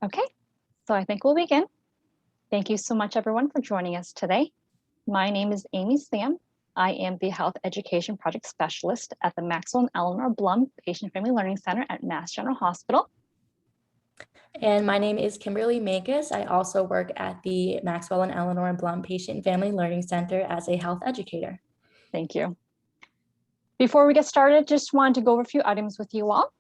Okay, so I think we'll begin. Thank you so much, everyone, for joining us today. My name is Amy Sam. I am the Health Education Project Specialist at the Maxwell and Eleanor Blum Patient Family Learning Center at Mass General Hospital. And my name is Kimberly Makis. I also work at the Maxwell and Eleanor Blum Patient Family Learning Center as a health educator. Thank you. Before we get started, just wanted to go over a few items with you all.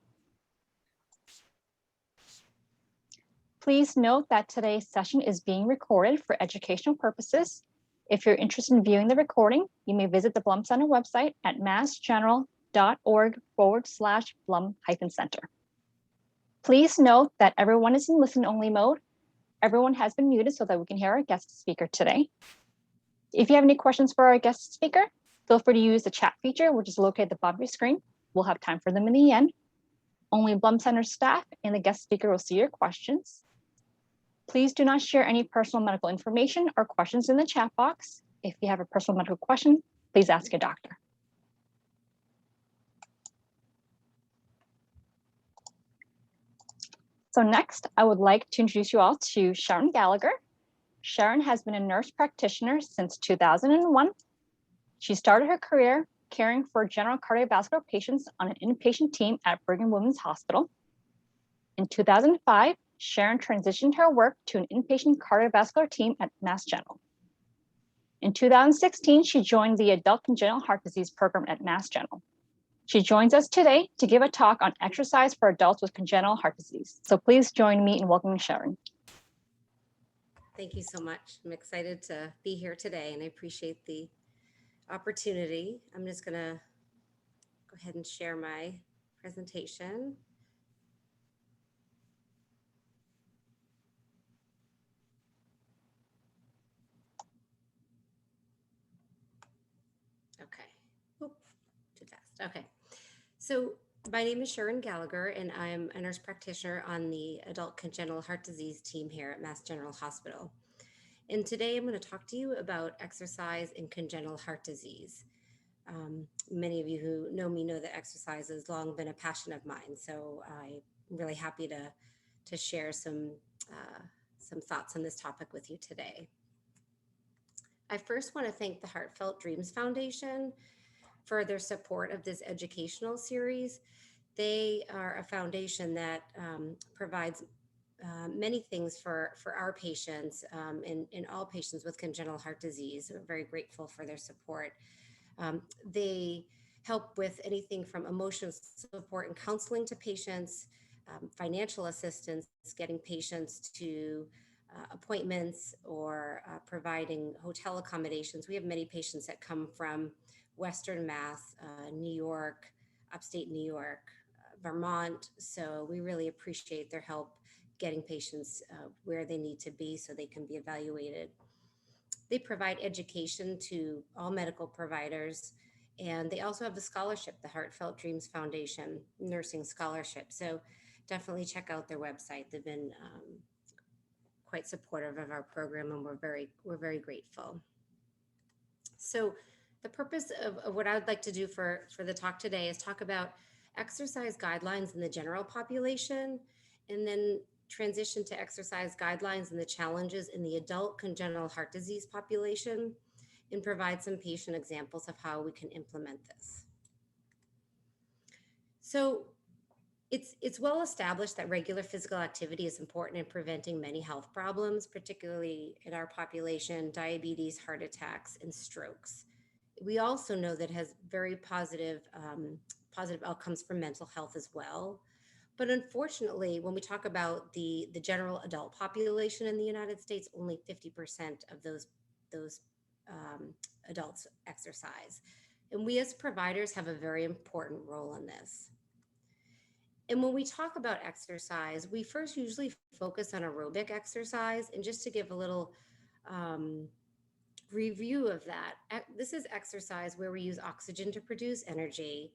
Please note that today's session is being recorded for educational purposes. If you're interested in viewing the recording, you may visit the Blum Center website at massgeneral.org/Blum-Center. Please note that everyone is in listen-only mode. Everyone has been muted so that we can hear our guest speaker today. If you have any questions for our guest speaker, feel free to use the chat feature, which is located at the bottom of your screen. We'll have time for them in the end. Only Blum Center staff and the guest speaker will see your questions. Please do not share any personal medical information or questions in the chat box. If you have a personal medical question, please ask your doctor. So next, I would like to introduce you all to Sharon Gallagher. Sharon has been a nurse practitioner since 2001. She started her career caring for general cardiovascular patients on an inpatient team at Brigham and Women's Hospital. In 2005, Sharon transitioned her work to an inpatient cardiovascular team at Mass General. In 2016, she joined the Adult Congenital Heart Disease program at Mass General. She joins us today to give a talk on exercise for adults with congenital heart disease. So please join me in welcoming Sharon. Thank you so much. I'm excited to be here today and I appreciate the opportunity. I'm just going to go ahead and share my presentation. Okay. Oop, too fast. Okay. So my name is Sharon Gallagher, and I'm a nurse practitioner on the Adult Congenital Heart Disease team here at Mass General Hospital. And today I'm going to talk to you about exercise in congenital heart disease. Many of you who know me know that exercise has long been a passion of mine, so I'm really happy to share some thoughts on this topic with you today. I first want to thank the Heartfelt Dreams Foundation for their support of this educational series. They are a foundation that provides many things for our patients and all patients with congenital heart disease. We're very grateful for their support. They help with anything from emotional support and counseling to patients, financial assistance, getting patients to appointments, or providing hotel accommodations. We have many patients that come from Western Mass, New York, upstate New York, Vermont. So we really appreciate their help getting patients where they need to be so they can be evaluated. They provide education to all medical providers, and they also have a scholarship, the Heartfelt Dreams Foundation Nursing Scholarship. So definitely check out their website. They've been quite supportive of our program, and we're very grateful. So the purpose of what I would like to do for the talk today is talk about exercise guidelines in the general population, and then transition to exercise guidelines and the challenges in the adult congenital heart disease population, and provide some patient examples of how we can implement this. So it's well established that regular physical activity is important in preventing many health problems, particularly in our population: diabetes, heart attacks, and strokes. We also know that it has very positive outcomes for mental health as well. But unfortunately, when we talk about the general adult population in the United States, only 50% of those adults exercise. And we as providers have a very important role in this. And when we talk about exercise, we first usually focus on aerobic exercise. And just to give a little review of that, this is exercise where we use oxygen to produce energy.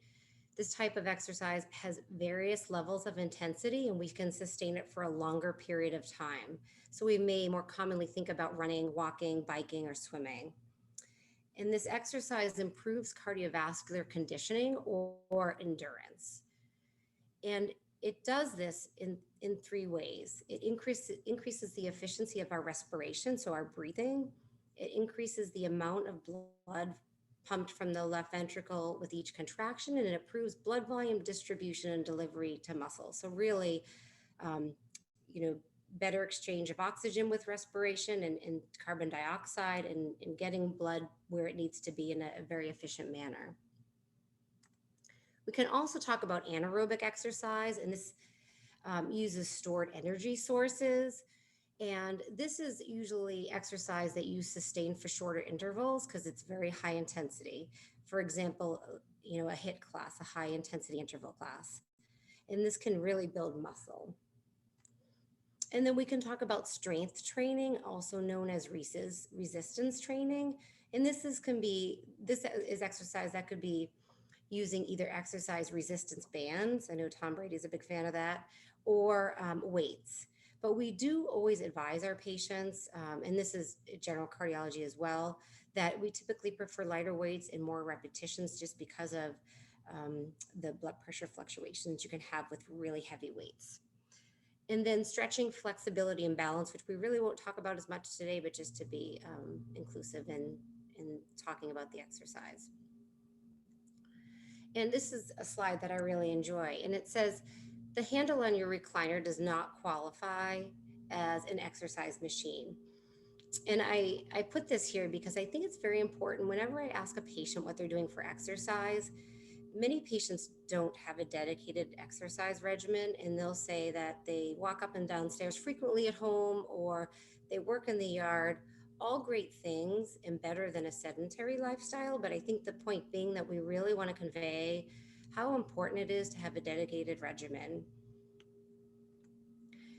This type of exercise has various levels of intensity, and we can sustain it for a longer period of time. So we may more commonly think about running, walking, biking, or swimming. And this exercise improves cardiovascular conditioning or endurance. And it does this in three ways. It increases the efficiency of our respiration, so our breathing. It increases the amount of blood pumped from the left ventricle with each contraction, and it improves blood volume distribution and delivery to muscles. So really, um, you know, better exchange of oxygen with respiration and carbon dioxide and getting blood where it needs to be in a very efficient manner. We can also talk about anaerobic exercise, and this uses stored energy sources. And this is usually exercise that you sustain for shorter intervals because it's very high intensity. For example, a HIIT class, a high intensity interval class. And this can really build muscle. And then we can talk about strength training, also known as resistance training. And this is exercise that could be using either exercise resistance bands. I know Tom Brady is a big fan of that, or weights. But we do always advise our patients, and this is general cardiology as well, that we typically prefer lighter weights and more repetitions just because of the blood pressure fluctuations you can have with really heavy weights. And then stretching, flexibility, and balance, which we really won't talk about as much today, but just to be inclusive in talking about the exercise. And this is a slide that I really enjoy. And it says, the handle on your recliner does not qualify as an exercise machine. And I put this here because I think it's very important. Whenever I ask a patient what they're doing for exercise, many patients don't have a dedicated exercise regimen, and they'll say that they walk up and down stairs frequently at home, or they work in the yard. All great things and better than a sedentary lifestyle. But I think the point being that we really want to convey how important it is to have a dedicated regimen.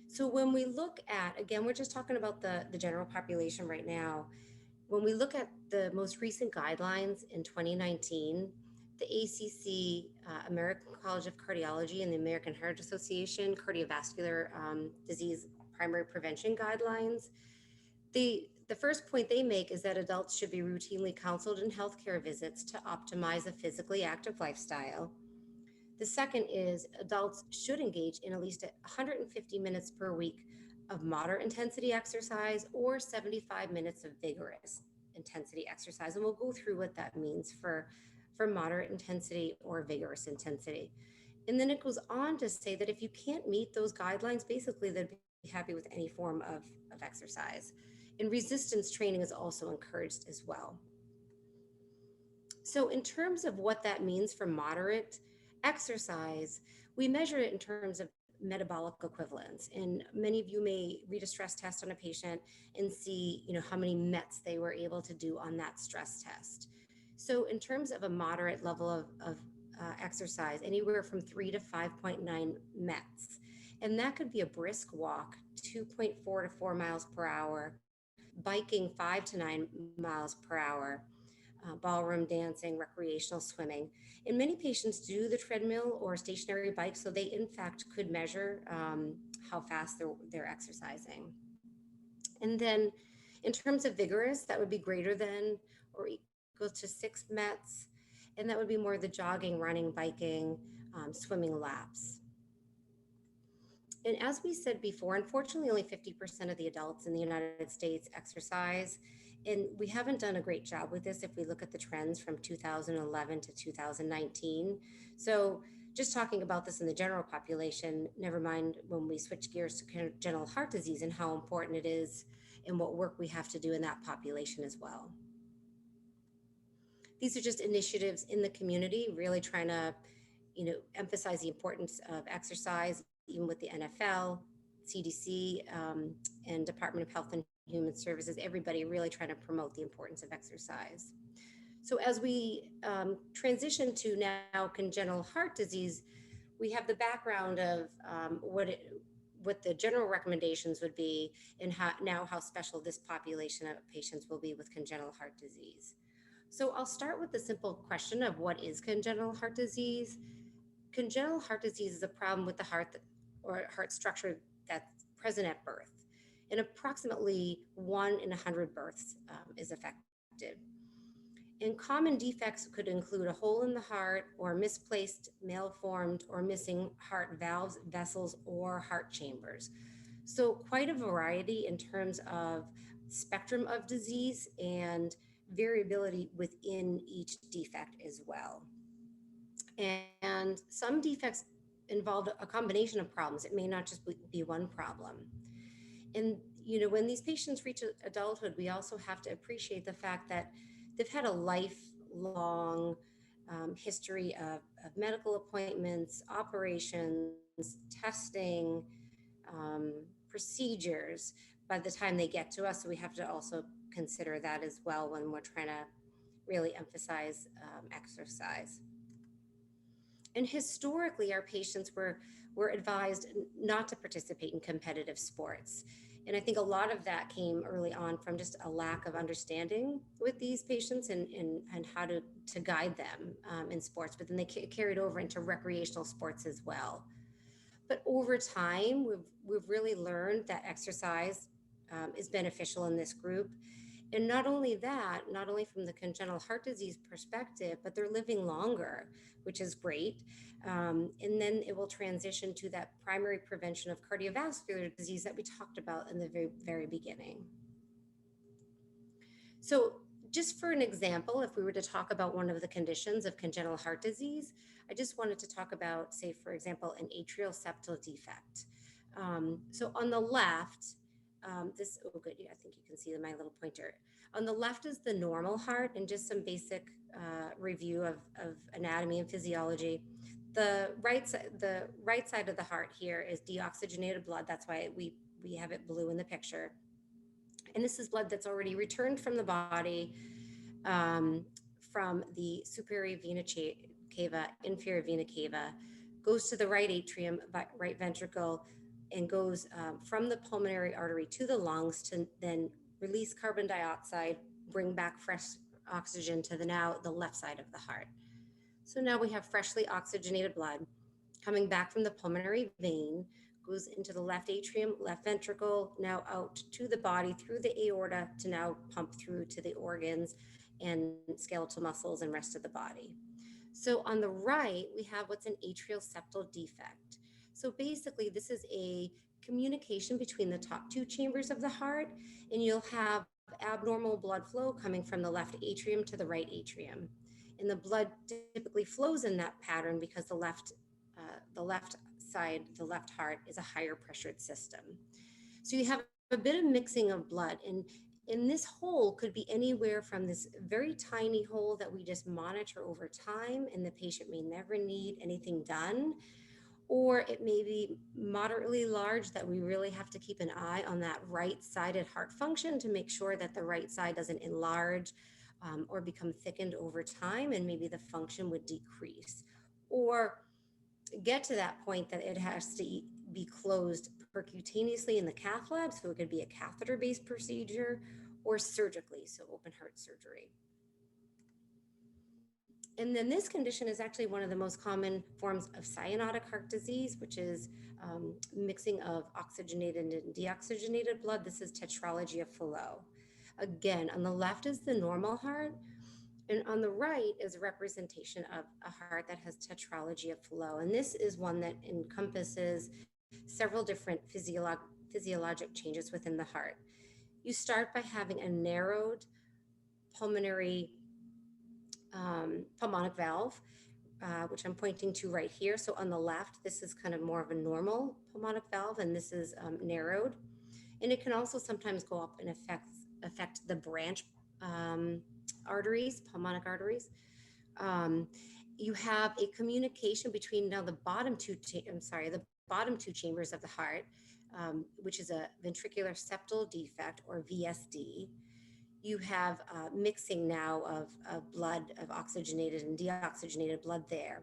So when we look at, again, we're just talking about the general population right now. When we look at the most recent guidelines in 2019, the ACC, American College of Cardiology, and the American Heart Association cardiovascular disease primary prevention guidelines, the first point they make is that adults should be routinely counseled in healthcare visits to optimize a physically active lifestyle. The second is adults should engage in at least 150 minutes per week of moderate intensity exercise or 75 minutes of vigorous intensity exercise. And we'll go through what that means for moderate intensity or vigorous intensity. And then it goes on to say that if you can't meet those guidelines, basically they'd be happy with any form of exercise. And resistance training is also encouraged as well. So in terms of what that means for moderate exercise, we measure it in terms of metabolic equivalence. And many of you may read a stress test on a patient and see, how many METs they were able to do on that stress test. So in terms of a moderate level of exercise, anywhere from 3 to 5.9 METs. And that could be a brisk walk, 2.4 to 4 miles per hour, biking 5 to 9 miles per hour, ballroom dancing, recreational swimming. And many patients do the treadmill or stationary bike, so they in fact could measure how fast they're exercising. And then in terms of vigorous, that would be greater than or equal to 6 METs. And that would be more the jogging, running, biking, swimming laps. And as we said before, unfortunately, only 50% of the adults in the United States exercise. And we haven't done a great job with this if we look at the trends from 2011 to 2019. So just talking about this in the general population, never mind when we switch gears to congenital heart disease and how important it is and what work we have to do in that population as well. These are just initiatives in the community, really trying to, emphasize the importance of exercise, even with the NFL, CDC, and Department of Health and Human Services, everybody really trying to promote the importance of exercise. So as we transition to now congenital heart disease, we have the background of what the general recommendations would be and how special this population of patients will be with congenital heart disease. So I'll start with the simple question of what is congenital heart disease. Congenital heart disease is a problem with the heart or heart structure that's present at birth. And approximately 1 in 100 births is affected. And common defects could include a hole in the heart or misplaced, malformed, or missing heart valves, vessels, or heart chambers. So quite a variety in terms of spectrum of disease and variability within each defect as well. And some defects involve a combination of problems. It may not just be one problem. And when these patients reach adulthood, we also have to appreciate the fact that they've had a lifelong history of medical appointments, operations, testing, procedures by the time they get to us. So we have to also consider that as well when we're trying to really emphasize exercise. And historically, our patients were advised not to participate in competitive sports. And I think a lot of that came early on from just a lack of understanding with these patients and how to guide them in sports. But then they carried over into recreational sports as well. But over time, we've really learned that exercise is beneficial in this group. And not only that, not only from the congenital heart disease perspective, but they're living longer, which is great. And then it will transition to that primary prevention of cardiovascular disease that we talked about in the very, very beginning. So just for an example, if we were to talk about one of the conditions of congenital heart disease, I just wanted to talk about, say, for example, an atrial septal defect. So on the left, oh good, I think you can see my little pointer. On the left is the normal heart, and just some basic review of anatomy and physiology. The right side of the heart here is deoxygenated blood. That's why we have it blue in the picture. And this is blood that's already returned from the body from the superior vena cava, inferior vena cava, goes to the right atrium, right ventricle, and goes from the pulmonary artery to the lungs to then release carbon dioxide, bring back fresh oxygen to the left side of the heart. So now we have freshly oxygenated blood coming back from the pulmonary vein, goes into the left atrium, left ventricle, now out to the body through the aorta to now pump through to the organs and skeletal muscles and rest of the body. So on the right, we have what's an atrial septal defect. So basically, this is a communication between the top two chambers of the heart, and you'll have abnormal blood flow coming from the left atrium to the right atrium. And the blood typically flows in that pattern because the left side, the left heart, is a higher pressured system. So you have a bit of mixing of blood, and this hole could be anywhere from this very tiny hole that we just monitor over time and the patient may never need anything done, or it may be moderately large that we really have to keep an eye on that right-sided heart function to make sure that the right side doesn't enlarge or become thickened over time, and maybe the function would decrease, or get to that point that it has to be closed percutaneously in the cath lab, so it could be a catheter-based procedure, or surgically, so open heart surgery. And then this condition is actually one of the most common forms of cyanotic heart disease, which is mixing of oxygenated and deoxygenated blood. This is tetralogy of Fallot. Again, on the left is the normal heart, and on the right is a representation of a heart that has tetralogy of Fallot. And this is one that encompasses several different physiologic changes within the heart. You start by having a narrowed pulmonary pulmonic valve, which I'm pointing to right here. So on the left, this is kind of more of a normal pulmonic valve, and this is narrowed. And it can also sometimes go up and affect the branch arteries, pulmonic arteries. You have a communication between now the bottom two chambers of the heart, which is a ventricular septal defect, or VSD. You have mixing now of blood, of oxygenated and deoxygenated blood there.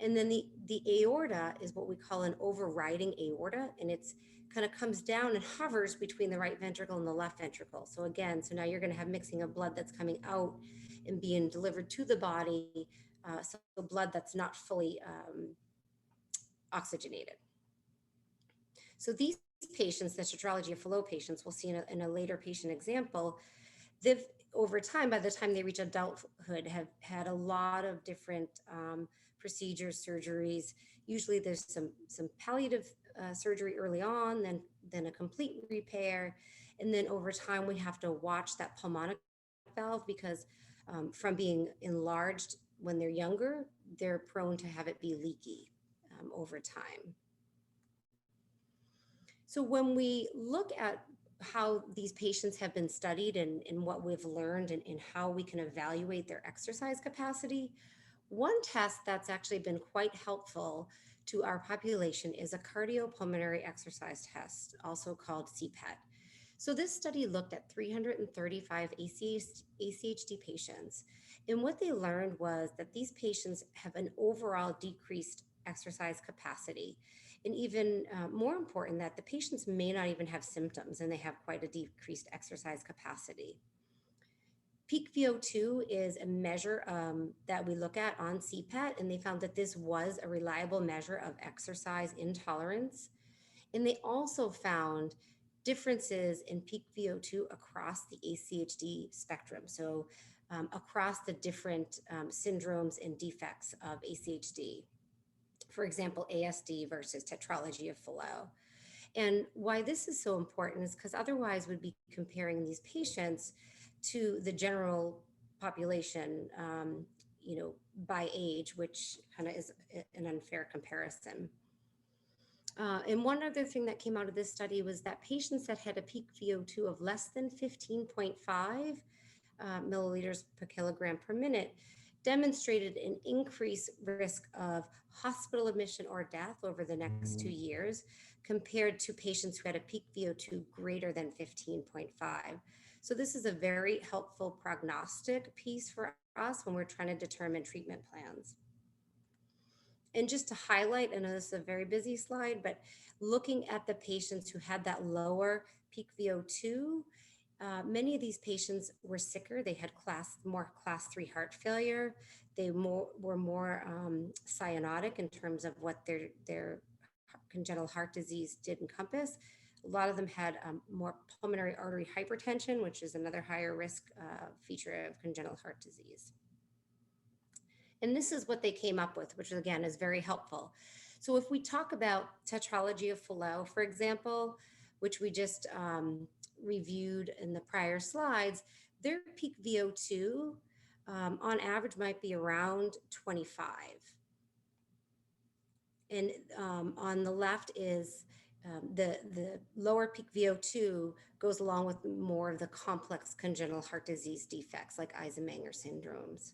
And then the aorta is what we call an overriding aorta, and it's kind of comes down and hovers between the right ventricle and the left ventricle. So again, so now you're going to have mixing of blood that's coming out and being delivered to the body, so blood that's not fully oxygenated. So these patients, the tetralogy of Fallot patients, we'll see in a later patient example, they've over time, by the time they reach adulthood, have had a lot of different procedures, surgeries. Usually there's some palliative surgery early on, then a complete repair. And then over time, we have to watch that pulmonic valve because from being enlarged when they're younger, they're prone to have it be leaky over time. So when we look at how these patients have been studied and what we've learned and how we can evaluate their exercise capacity, one test that's actually been quite helpful to our population is a cardiopulmonary exercise test, also called CPET. So this study looked at 335 ACHD patients, and what they learned was that these patients have an overall decreased exercise capacity. And even more important, that the patients may not even have symptoms and they have quite a decreased exercise capacity. Peak VO2 is a measure that we look at on CPET, and they found that this was a reliable measure of exercise intolerance. And they also found differences in peak VO2 across the ACHD spectrum. So across the different syndromes and defects of ACHD. For example, ASD versus tetralogy of Fallot. And why this is so important is because otherwise we'd be comparing these patients to the general population, by age, which kind of is an unfair comparison. And one other thing that came out of this study was that patients that had a peak VO2 of less than 15.5 milliliters per kilogram per minute demonstrated an increased risk of hospital admission or death over the next 2 years compared to patients who had a peak VO2 greater than 15.5. So this is a very helpful prognostic piece for us when we're trying to determine treatment plans. And just to highlight, I know this is a very busy slide, but looking at the patients who had that lower peak VO2, many of these patients were sicker. They had more class 3 heart failure. They were more cyanotic in terms of what their congenital heart disease did encompass. A lot of them had more pulmonary artery hypertension, which is another higher risk feature of congenital heart disease. And this is what they came up with, which again is very helpful. So if we talk about tetralogy of Fallot, for example, which we just reviewed in the prior slides, their peak VO2 on average might be around 25. And on the left is the lower peak VO2 goes along with more of the complex congenital heart disease defects like Eisenmenger syndromes.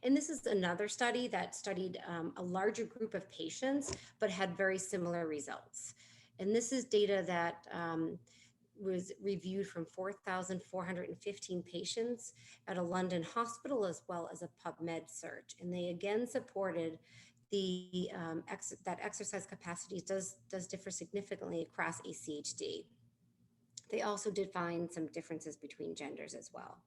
And this is another study that studied a larger group of patients, but had very similar results. And this is data that was reviewed from 4,415 patients at a London hospital, as well as a PubMed search. And they again supported that exercise capacity does differ significantly across ACHD. They also did find some differences between genders as well.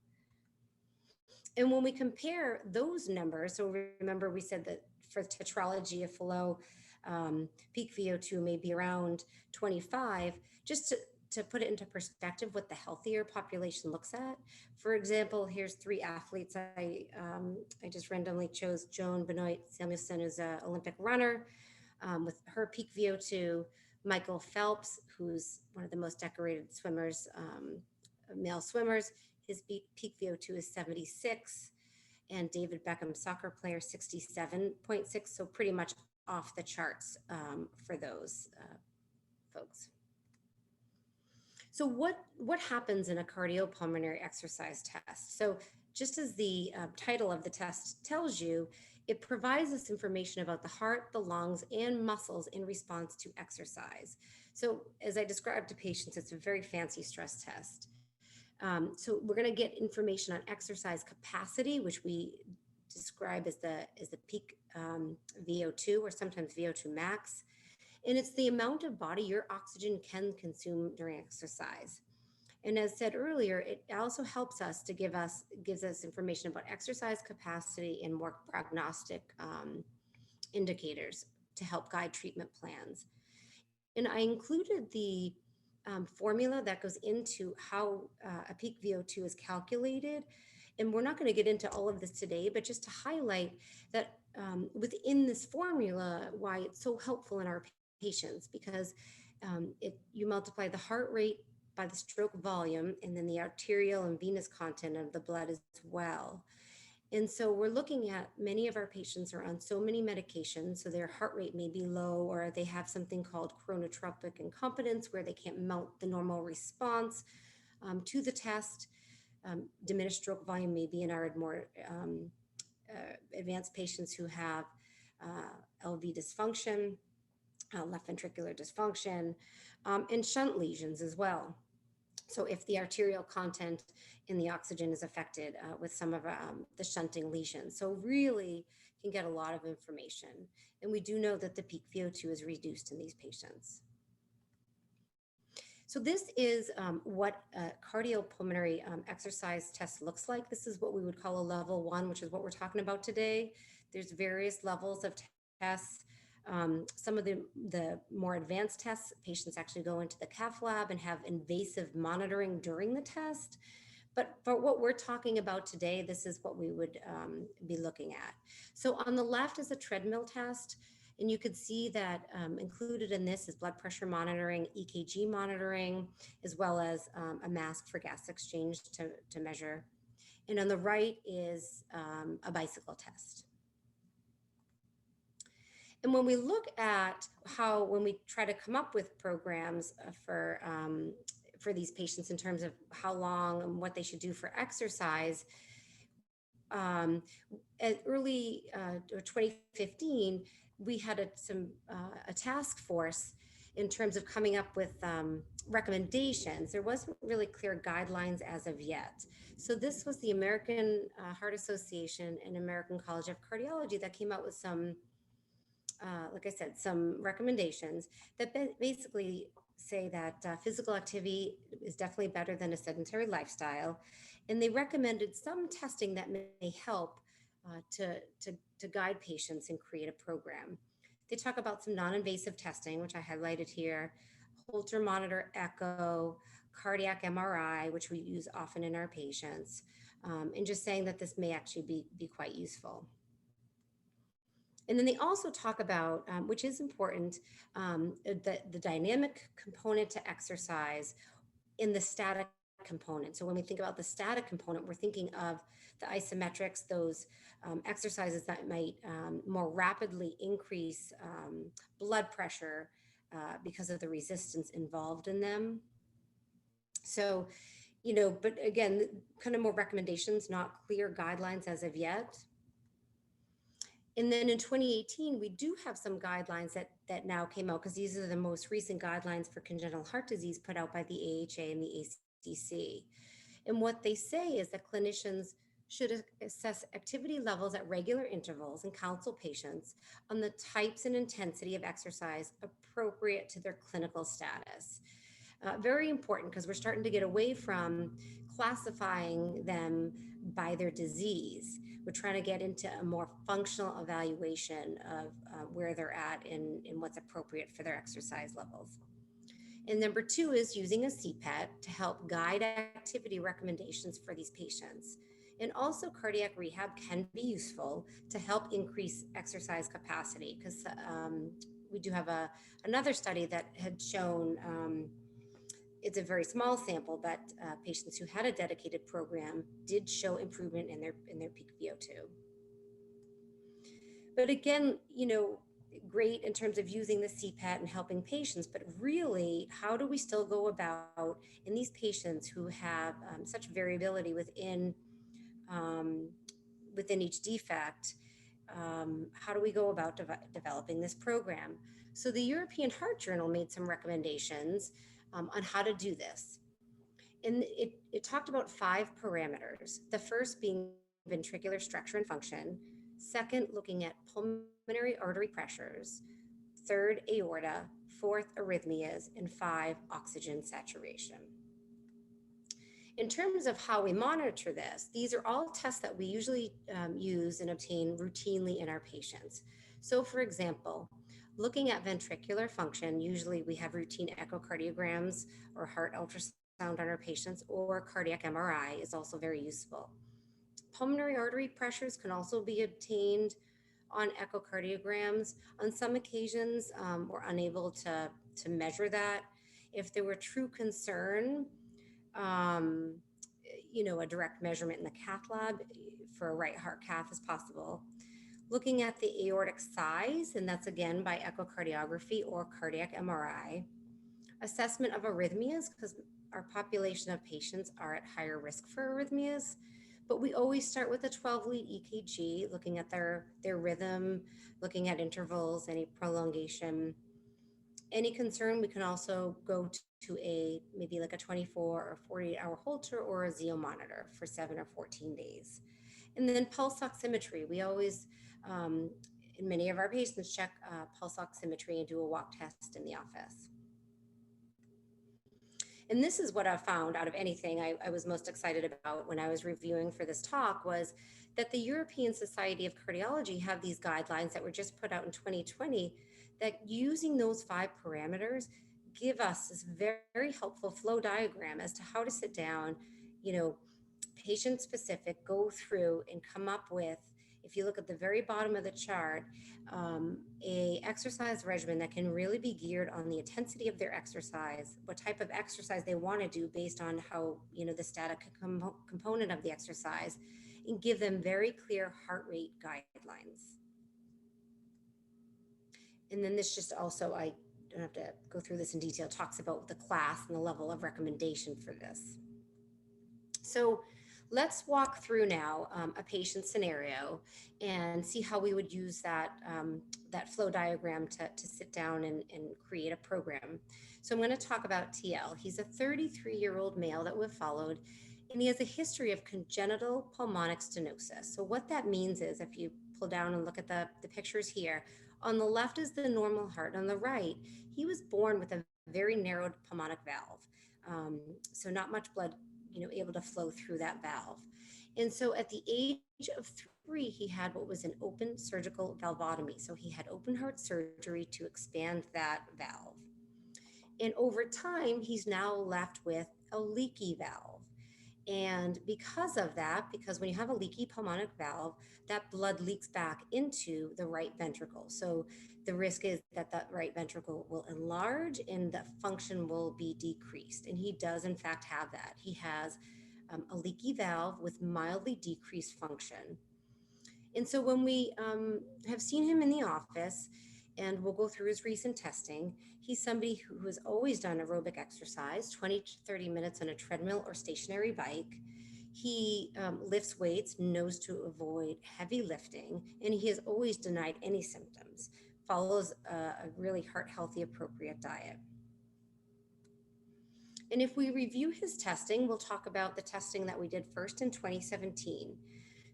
And when we compare those numbers, so remember we said that for tetralogy of Fallot, peak VO2 may be around 25, just to put it into perspective what the healthier population looks at. For example, here's 3 athletes. I just randomly chose Joan Benoit Samuelson, who's an Olympic runner with her peak VO2, Michael Phelps, who's one of the most decorated swimmers, male swimmers, his peak VO2 is 76, and David Beckham, soccer player, 67.6, so pretty much off the charts for those folks. So what happens in a cardiopulmonary exercise test? So just as the title of the test tells you, it provides us information about the heart, the lungs, and muscles in response to exercise. So as I described to patients, it's a very fancy stress test. So we're going to get information on exercise capacity, which we describe as the peak VO2 or sometimes VO2 max. And it's the amount of body your oxygen can consume during exercise. And as said earlier, it also helps us to gives us information about exercise capacity and more prognostic indicators to help guide treatment plans. And I included the formula that goes into how a peak VO2 is calculated. And we're not going to get into all of this today, but just to highlight that within this formula, why it's so helpful in our patients, because you multiply the heart rate by the stroke volume and then the arterial and venous content of the blood as well. And so we're looking at many of our patients are on so many medications, so their heart rate may be low, or they have something called chronotropic incompetence, where they can't mount the normal response to the test. Diminished stroke volume may be in our more advanced patients who have LV dysfunction, left ventricular dysfunction, and shunt lesions as well. So if the arterial content in the oxygen is affected with some of the shunting lesions. So really can get a lot of information. And we do know that the peak VO2 is reduced in these patients. So this is what a cardiopulmonary exercise test looks like. This is what we would call a level 1, which is what we're talking about today. There's various levels of tests. Some of the more advanced tests, patients actually go into the cath lab and have invasive monitoring during the test. But for what we're talking about today, this is what we would be looking at. So on the left is a treadmill test. And you could see that included in this is blood pressure monitoring, EKG monitoring, as well as a mask for gas exchange to measure. And on the right is a bicycle test. And when we look at when we try to come up with programs for these patients in terms of how long and what they should do for exercise, at early 2015, we had a task force in terms of coming up with recommendations. There wasn't really clear guidelines as of yet. So this was the American Heart Association and American College of Cardiology that came out with some, like I said, some recommendations that basically say that physical activity is definitely better than a sedentary lifestyle. And they recommended some testing that may help to guide patients and create a program. They talk about some non-invasive testing, which I highlighted here, Holter monitor echo, cardiac MRI, which we use often in our patients, and just saying that this may actually be quite useful. And then they also talk about, which is important, the dynamic component to exercise in the static component. So when we think about the static component, we're thinking of the isometrics, those exercises that might more rapidly increase blood pressure because of the resistance involved in them. So, but again, kind of more recommendations, not clear guidelines as of yet. And then in 2018, we do have some guidelines that now came out, because these are the most recent guidelines for congenital heart disease put out by the AHA and the ACC. And what they say is that clinicians should assess activity levels at regular intervals and counsel patients on the types and intensity of exercise appropriate to their clinical status. Very important, because we're starting to get away from classifying them by their disease. We're trying to get into a more functional evaluation of where they're at and what's appropriate for their exercise levels. And number 2 is using a CPET to help guide activity recommendations for these patients. And also cardiac rehab can be useful to help increase exercise capacity, because we do have another study that had shown, it's a very small sample, but patients who had a dedicated program did show improvement in their peak VO2. But again, great in terms of using the CPET and helping patients, but really, how do we still go about in these patients who have such variability within each defect? How do we go about developing this program? So the European Heart Journal made some recommendations on how to do this. And it talked about 5 parameters. The first being ventricular structure and function. Second, looking at pulmonary artery pressures. Third, aorta. Fourth, arrhythmias. And 5, oxygen saturation. In terms of how we monitor this, these are all tests that we usually use and obtain routinely in our patients. So for example, Looking at ventricular function, usually we have routine echocardiograms or heart ultrasound on our patients, or cardiac MRI is also very useful. Pulmonary artery pressures can also be obtained on echocardiograms. On some occasions, we're unable to measure that. If there were true concern, um, a direct measurement in the cath lab for a right heart cath is possible. Looking at the aortic size, and that's again by echocardiography or cardiac MRI. Assessment of arrhythmias, because our population of patients are at higher risk for arrhythmias. But we always start with a 12-lead EKG, looking at their rhythm, looking at intervals, any prolongation. Any concern, we can also go to maybe like a 24 or 48-hour Holter or a Zio monitor for 7 or 14 days. And then pulse oximetry. We always, in many of our patients, check pulse oximetry and do a walk test in the office. And this is what I found out of anything I was most excited about when I was reviewing for this talk, was that the European Society of Cardiology have these guidelines that were just put out in 2020 that, using those 5 parameters, give us this very helpful flow diagram as to how to sit down, patient specific, go through and come up with, if you look at the very bottom of the chart, a exercise regimen that can really be geared on the intensity of their exercise, what type of exercise they want to do based on how, the static component of the exercise, and give them very clear heart rate guidelines. And then this just also, I don't have to go through this in detail, talks about the class and the level of recommendation for this. So let's walk through now a patient scenario and see how we would use that, that flow diagram to sit down and create a program. So I'm going to talk about TL. He's a 33-year-old male that we've followed, and he has a history of congenital pulmonic stenosis. So what that means is, if you pull down and look at the pictures here, on the left is the normal heart. On the right, he was born with a very narrowed pulmonic valve. So not much blood able to flow through that valve. And so at the age of 3, he had what was an open surgical valvotomy. So he had open heart surgery to expand that valve. And over time, he's now left with a leaky valve. And because of that, because when you have a leaky pulmonic valve, that blood leaks back into the right ventricle. So the risk is that that right ventricle will enlarge and the function will be decreased. And he does in fact have that. He has a leaky valve with mildly decreased function. And so when we have seen him in the office, and we'll go through his recent testing, he's somebody who has always done aerobic exercise, 20 to 30 minutes on a treadmill or stationary bike. He lifts weights, knows to avoid heavy lifting, and he has always denied any symptoms, follows a really heart healthy, appropriate diet. And if we review his testing, we'll talk about the testing that we did first in 2017.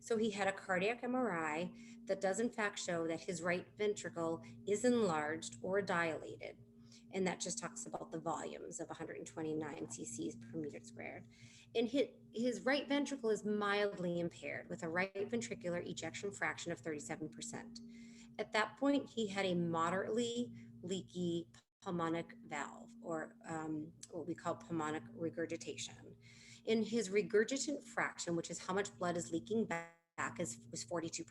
So he had a cardiac MRI that does in fact show that his right ventricle is enlarged or dilated. And that just talks about the volumes of 129 cc's per meter squared. And his right ventricle is mildly impaired with a right ventricular ejection fraction of 37%. At that point, he had a moderately leaky pulmonic valve, or what we call pulmonic regurgitation. And his regurgitant fraction, which is how much blood is leaking back, was 42%.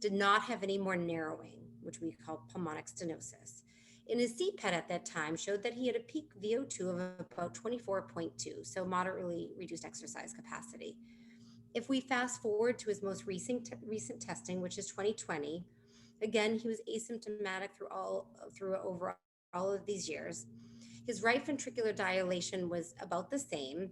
Did not have any more narrowing, which we call pulmonic stenosis. And his CPET at that time showed that he had a peak VO2 of about 24.2, so moderately reduced exercise capacity. If we fast forward to his most recent testing, which is 2020, again, he was asymptomatic through over all of these years. His right ventricular dilation was about the same.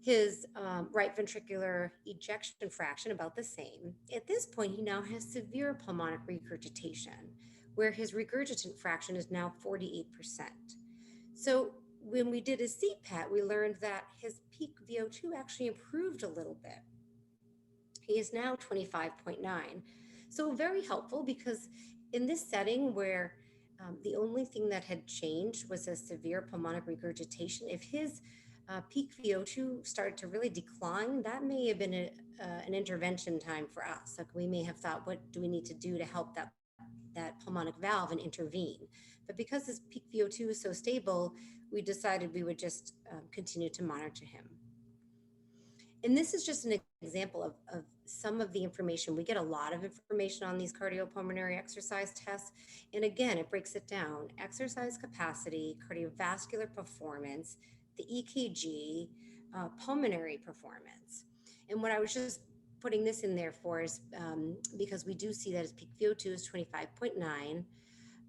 His right ventricular ejection fraction about the same. At this point, he now has severe pulmonic regurgitation, where his regurgitant fraction is now 48%. So when we did his CPET, we learned that his peak VO2 actually improved a little bit. He is now 25.9. So very helpful, because in this setting where the only thing that had changed was a severe pulmonic regurgitation, if his peak VO2 started to really decline, that may have been an intervention time for us. Like, we may have thought, what do we need to do to help that that pulmonic valve and intervene. But because his peak VO2 is so stable, we decided we would just continue to monitor him. And this is just an example of some of the information. We get a lot of information on these cardiopulmonary exercise tests. And again, it breaks it down: exercise capacity, cardiovascular performance, the EKG, pulmonary performance. And what I was just putting this in there for is because we do see that his peak VO2 is 25.9,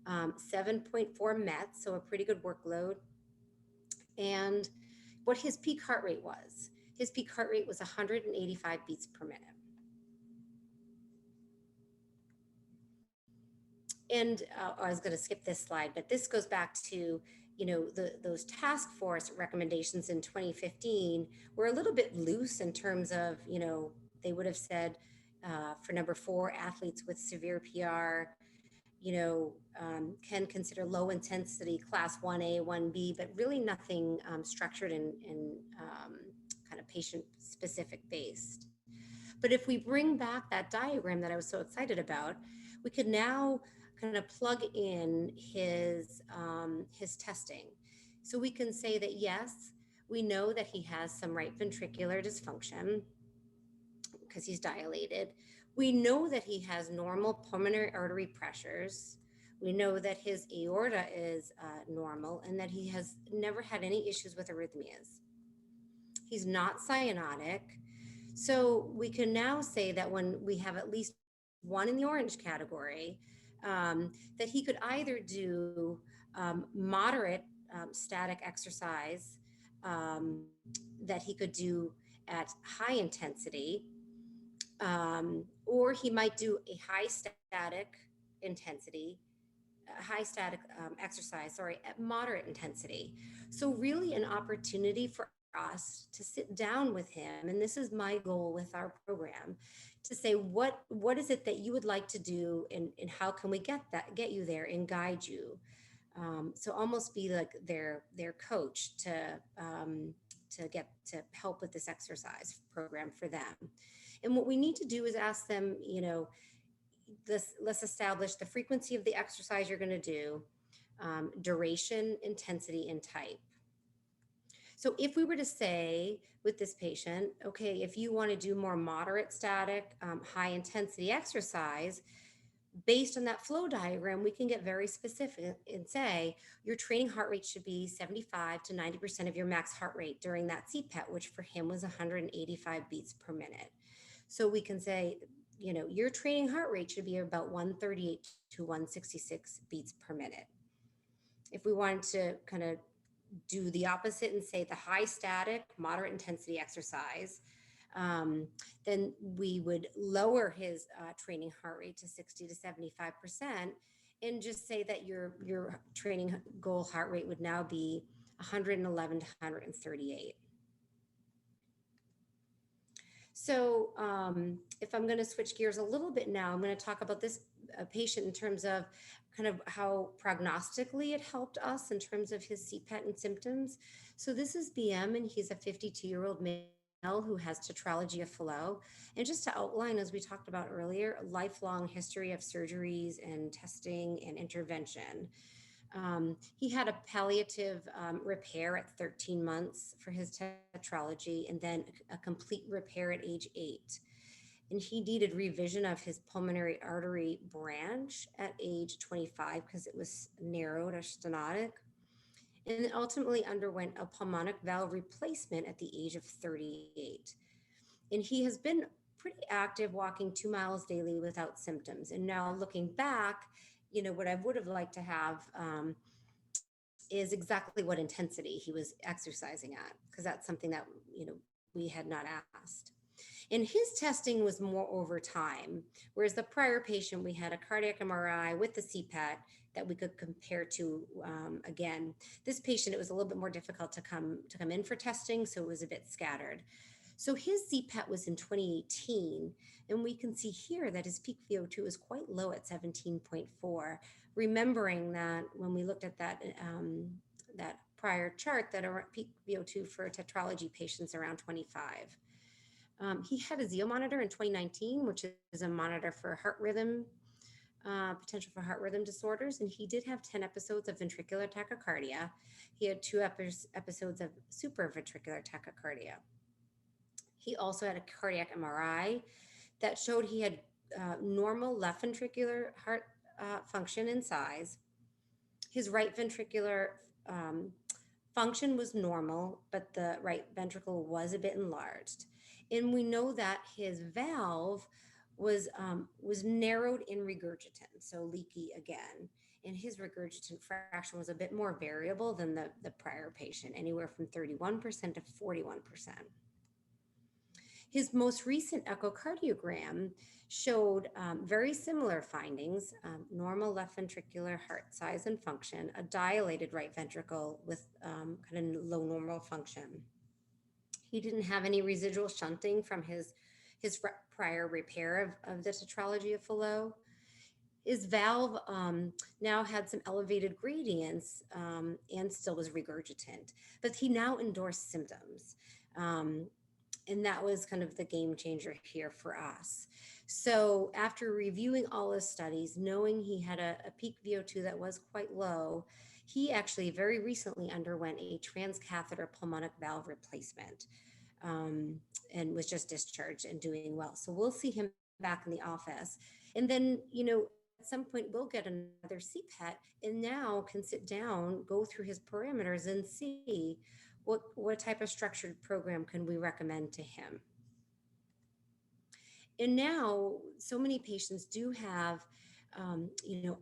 7.4 METs, so a pretty good workload. And what his peak heart rate was. His peak heart rate was 185 beats per minute. And I was going to skip this slide, but this goes back to, those task force recommendations in 2015 were a little bit loose in terms of, they would have said for number 4, athletes with severe PR, can consider low intensity class 1A, 1B, but really nothing structured and kind of patient specific based. But if we bring back that diagram that I was so excited about, we could now kind of plug in his testing. So we can say that, yes, we know that he has some right ventricular dysfunction because he's dilated. We know that he has normal pulmonary artery pressures. We know that his aorta is normal and that he has never had any issues with arrhythmias. He's not cyanotic. So we can now say that when we have at least one in the orange category, that he could either do moderate static exercise that he could do at high intensity, or he might do a high static exercise, at moderate intensity. So really an opportunity for us to sit down with him, and this is my goal with our program, to say what is it that you would like to do, and how can we get you there and guide you. So almost be like their coach to help with this exercise program for them. And what we need to do is ask them, let's establish the frequency of the exercise you're going to do, duration, intensity, and type. So if we were to say with this patient, okay, if you want to do more moderate static, high intensity exercise, based on that flow diagram, we can get very specific and say your training heart rate should be 75 to 90% of your max heart rate during that CPET, which for him was 185 beats per minute. So we can say, your training heart rate should be about 138 to 166 beats per minute. If we wanted to kind of do the opposite and say the high static, moderate intensity exercise, then we would lower his training heart rate to 60 to 75% and just say that your training goal heart rate would now be 111 to 138. So if I'm going to switch gears a little bit now, I'm going to talk about this patient in terms of kind of how prognostically it helped us in terms of his CPET and symptoms. So this is BM, and he's a 52-year-old male who has tetralogy of Fallot. And just to outline, as we talked about earlier, a lifelong history of surgeries and testing and intervention. He had a palliative repair at 13 months for his tetralogy, and then a complete repair at age 8. And he needed revision of his pulmonary artery branch at age 25 because it was narrowed or stenotic, and then ultimately underwent a pulmonic valve replacement at the age of 38. And he has been pretty active, walking 2 miles daily without symptoms. And now looking back, what I would have liked to have is exactly what intensity he was exercising at, because that's something that, we had not asked. And his testing was more over time, whereas the prior patient, we had a cardiac MRI with the CPET that we could compare to. Again, this patient, it was a little bit more difficult to come in for testing, so it was a bit scattered. So his CPET was in 2018, and we can see here that his peak VO2 is quite low at 17.4. Remembering that when we looked at that prior chart, that our peak VO2 for tetralogy patients around 25. He had a Zio monitor in 2019, which is a monitor for heart rhythm. potential for heart rhythm disorders, and he did have 10 episodes of ventricular tachycardia. He had 2 episodes of supraventricular tachycardia. He also had a cardiac MRI that showed he had normal left ventricular heart function and size. His right ventricular function was normal, but the right ventricle was a bit enlarged. And we know that his valve was narrowed in regurgitant, so leaky again. And his regurgitant fraction was a bit more variable than the prior patient, anywhere from 31% to 41%. His most recent echocardiogram showed very similar findings, normal left ventricular heart size and function, a dilated right ventricle with kind of low normal function. He didn't have any residual shunting from his prior repair of the tetralogy of Fallot. His valve now had some elevated gradients and still was regurgitant, but he now endorsed symptoms. And that was kind of the game changer here for us. So after reviewing all his studies, knowing he had a peak VO2 that was quite low, he actually very recently underwent a transcatheter pulmonic valve replacement and was just discharged and doing well. So we'll see him back in the office. And then, at some point we'll get another CPET and now can sit down, go through his parameters and see what type of structured program can we recommend to him. And now so many patients do have,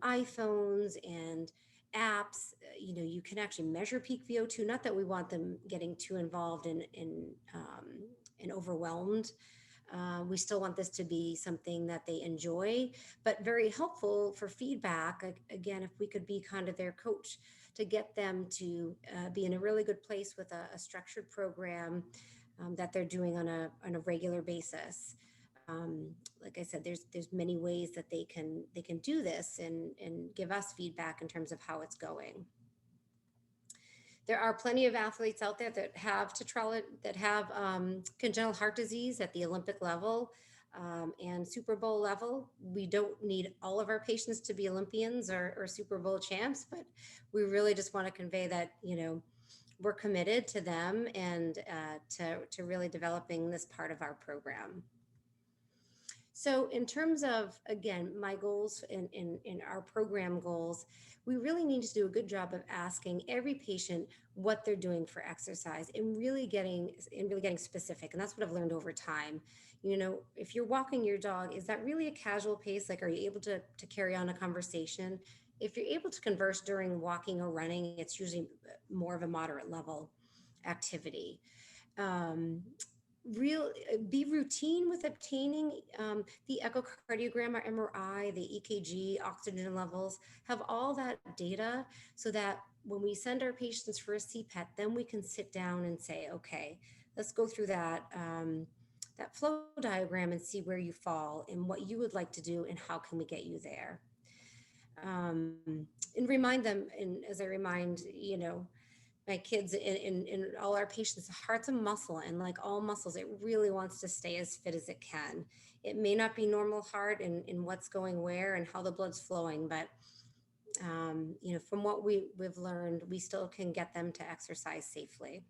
iPhones and apps. You can actually measure peak VO2. Not that we want them getting too involved and overwhelmed. We still want this to be something that they enjoy, but very helpful for feedback. Again, if we could be kind of their coach to get them to be in a really good place with a structured program that they're doing on a regular basis. Like I said, there's many ways that they can do this and give us feedback in terms of how it's going. There are plenty of athletes out there that have congenital heart disease at the Olympic level and Super Bowl level. We don't need all of our patients to be Olympians or Super Bowl champs, but we really just want to convey that, we're committed to them and to really developing this part of our program. So in terms of, again, my goals in our program goals, we really need to do a good job of asking every patient what they're doing for exercise and really getting specific. And that's what I've learned over time. If you're walking your dog, is that really a casual pace? Like, are you able to carry on a conversation? If you're able to converse during walking or running, it's usually more of a moderate level activity. Be routine with obtaining the echocardiogram or MRI, the EKG, oxygen levels, have all that data so that when we send our patients for a CPET, then we can sit down and say, okay, let's go through that flow diagram and see where you fall and what you would like to do and how can we get you there. And remind them, and as I remind, my kids and all our patients, the heart's a muscle, and like all muscles, it really wants to stay as fit as it can. It may not be normal heart and what's going where and how the blood's flowing, but from what we've learned, we still can get them to exercise safely.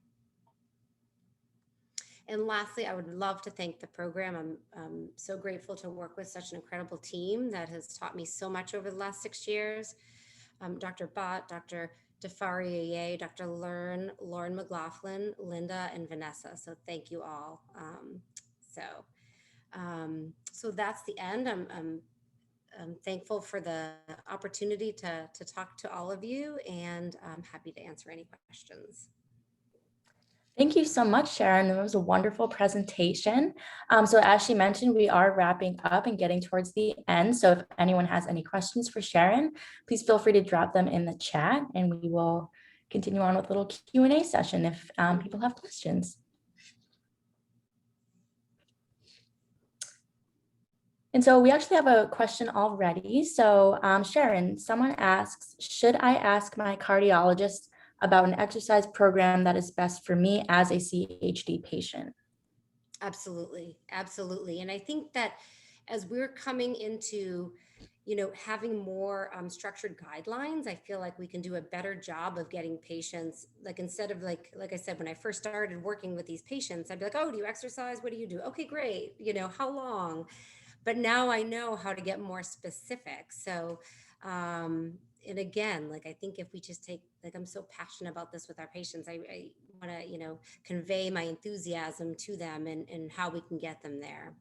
And lastly, I would love to thank the program. I'm so grateful to work with such an incredible team that has taught me so much over the last 6 years. Dr. Bott, Dr. Defarier, Dr. Lauren McLaughlin, Linda, and Vanessa. So thank you all. So that's the end. I'm thankful for the opportunity to talk to all of you, and I'm happy to answer any questions. Thank you so much, Sharon. It was a wonderful presentation. So as she mentioned, we are wrapping up and getting towards the end. So if anyone has any questions for Sharon, please feel free to drop them in the chat and we will continue on with a little Q&A session if people have questions. And so we actually have a question already. So Sharon, someone asks, should I ask my cardiologist about an exercise program that is best for me as a CHD patient? Absolutely. Absolutely. And I think that as we're coming into having more structured guidelines, I feel like we can do a better job of getting patients, like instead of like I said, when I first started working with these patients, I'd be like, oh, do you exercise? What do you do? Okay, great. How long? But now I know how to get more specific. So, and again, like I think if we just take, like I'm so passionate about this with our patients, I want to, convey my enthusiasm to them and how we can get them there.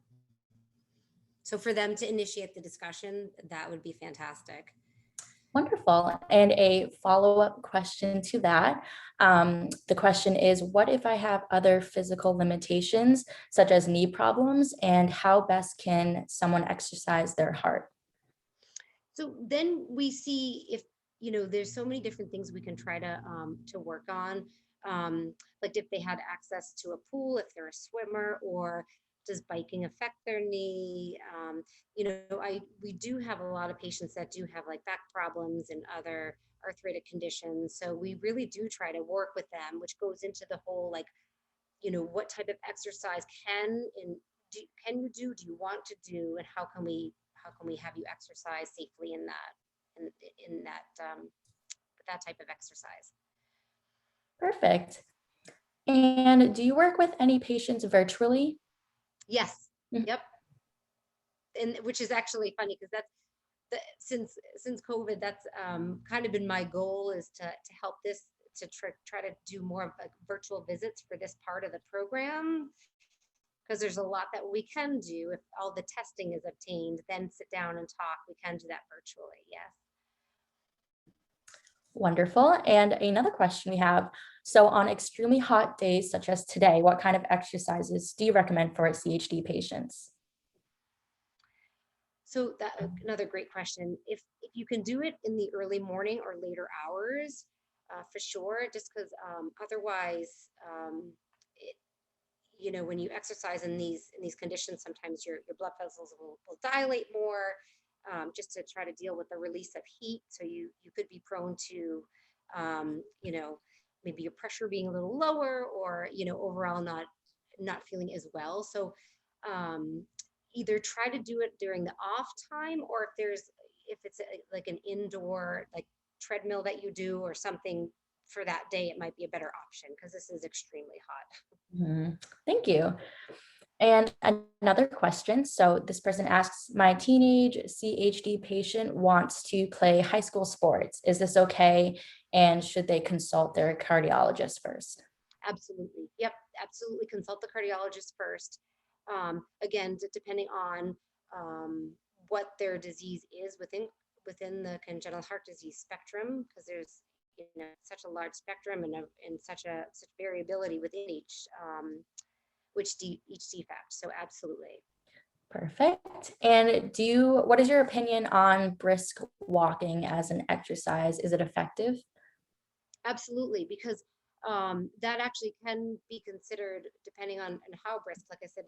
So for them to initiate the discussion, that would be fantastic. Wonderful. And a follow-up question to that. The question is, what if I have other physical limitations, such as knee problems, and how best can someone exercise their heart? So then we see if, there's so many different things we can try to work on. Like if they had access to a pool, if they're a swimmer, or does biking affect their knee? We do have a lot of patients that do have like back problems and other arthritic conditions. So we really do try to work with them, which goes into the whole like, what type of exercise can you do you want to do, and how can we have you exercise safely in that type of exercise. Perfect. And do you work with any patients virtually? Yes. Mhm. Yep. And which is actually funny because that's since COVID, that's kind of been my goal, is to help this, to try to do more of like virtual visits for this part of the program, because there's a lot that we can do if all the testing is obtained, then sit down and talk. We can do that virtually. Yes. Wonderful. And another question we have, so on extremely hot days such as today, what kind of exercises do you recommend for CHD patients? So that another great question. If you can do it in the early morning or later hours, for sure, just because otherwise, when you exercise in these conditions, sometimes your blood vessels will dilate more, just to try to deal with the release of heat. So you could be prone to, maybe your pressure being a little lower, or overall not feeling as well. So either try to do it during the off time, or if it's like an indoor like treadmill that you do or something for that day, it might be a better option because this is extremely hot. Mhm. Thank you. And another question. So this person asks, my teenage CHD patient wants to play high school sports. Is this okay? And should they consult their cardiologist first? Absolutely. Yep. Absolutely. Consult the cardiologist first. Again, depending on what their disease is within the congenital heart disease spectrum, because there's such a large spectrum and such variability within each defect. So absolutely. Perfect. And what is your opinion on brisk walking as an exercise? Is it effective? Absolutely, because that actually can be considered depending on how brisk. Like I said,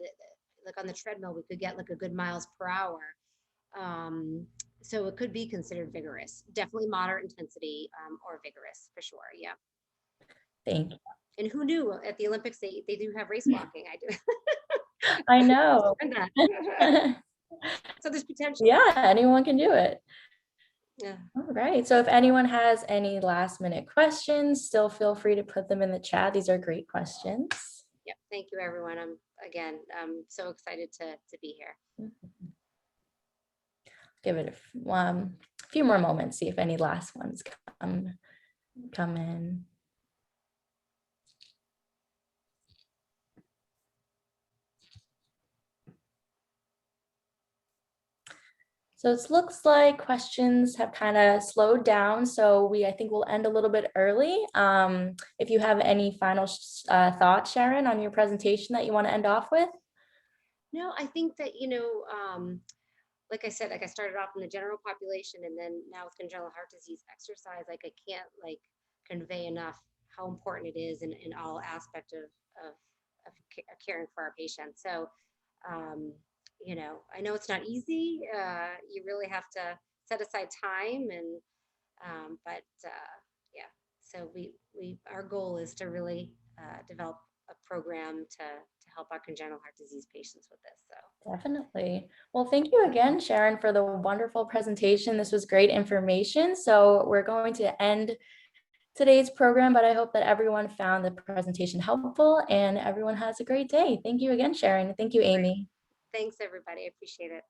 like on the treadmill, we could get like a good miles per hour. So it could be considered vigorous. Definitely moderate intensity, or vigorous for sure. Yeah. Thank you. And who knew at the Olympics they do have race walking? I do. I know. So there's potential. Yeah, anyone can do it. Yeah. All right. So if anyone has any last minute questions, still feel free to put them in the chat. These are great questions. Yep. Thank you, everyone. I'm so excited to be here. Give it a few more moments, see if any last ones come in. So it looks like questions have kind of slowed down. So I think we'll end a little bit early. If you have any final thoughts, Sharon, on your presentation that you want to end off with? No, I think that, like I said, like I started off in the general population, and then now with congenital heart disease exercise, like I can't like convey enough how important it is in all aspect of caring for our patients. So, I know it's not easy. You really have to set aside time, but yeah. So our goal is to really develop program to help our congenital heart disease patients with this. So Definitely. Well, thank you again, Sharon, for the wonderful presentation. This was great information. So we're going to end today's program, but I hope that everyone found the presentation helpful and everyone has a great day. Thank you again, Sharon. Thank you, Amy. thanks, everybody. I appreciate it.